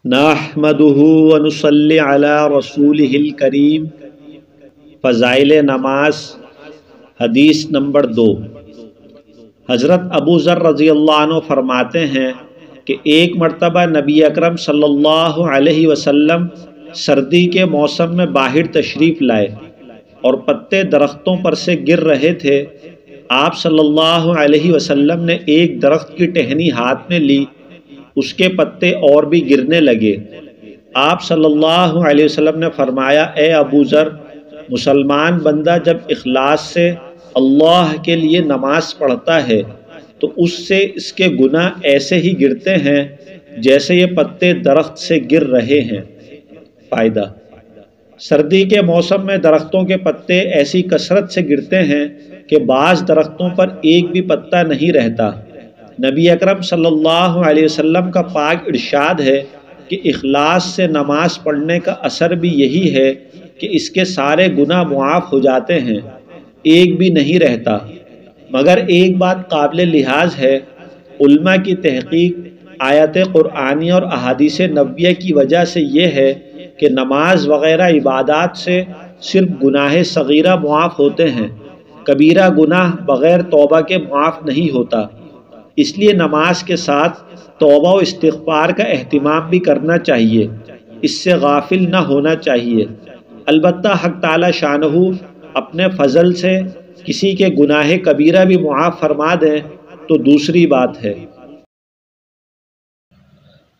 نحمدہ ونصلی علی رسولہ الکریم۔ فضائل نماز، حدیث نمبر 2۔ حضرت ابو ذر رضی اللہ عنہ فرماتے ہیں کہ ایک مرتبہ نبی اکرم صلی اللہ علیہ وسلم سردی کے موسم میں باہر تشریف لائے اور پتے درختوں پر سے گر رہے تھے۔ آپ صلی اللہ علیہ وسلم نے ایک درخت کی ٹہنی ہاتھ میں لی، اس کے پتے اور بھی گرنے لگے۔ آپ صلی اللہ علیہ وسلم نے فرمایا، اے ابو ذر، مسلمان بندہ جب اخلاص سے اللہ کے لیے نماز پڑھتا ہے تو اس سے اس کے گناہ ایسے ہی گرتے ہیں جیسے یہ پتے درخت سے گر رہے ہیں۔ فائدہ: سردی کے موسم میں درختوں کے پتے ایسی کثرت سے گرتے ہیں کہ بعض درختوں پر ایک بھی پتا نہیں رہتا۔ نبی اکرم صلی اللہ علیہ وسلم کا پاک ارشاد ہے کہ اخلاص سے نماز پڑھنے کا اثر بھی یہی ہے کہ اس کے سارے گناہ معاف ہو جاتے ہیں، ایک بھی نہیں رہتا۔ مگر ایک بات قابل لحاظ ہے، علماء کی تحقیق آیات قرآنی اور احادیث نبویہ کی وجہ سے یہ ہے کہ نماز وغیرہ عبادات سے صرف گناہ صغیرہ معاف ہوتے ہیں، کبیرہ گناہ بغیر توبہ کے معاف نہیں ہوتا۔ اس لیے نماز کے ساتھ توبہ و استغفار کا اہتمام بھی کرنا چاہیے، اس سے غافل نہ ہونا چاہیے۔ البتہ حق تعالی شانہ اپنے فضل سے کسی کے گناہ کبیرہ بھی معاف فرما دیں تو دوسری بات ہے۔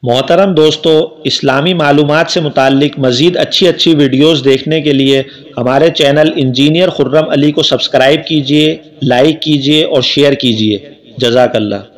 محترم دوستو، اسلامی معلومات سے متعلق مزید اچھی ویڈیوز دیکھنے کے لیے ہمارے چینل انجینئر خرم علی کو سبسکرائب کیجئے، لائک کیجئے اور شیئر کیجئے۔ جزاک اللہ۔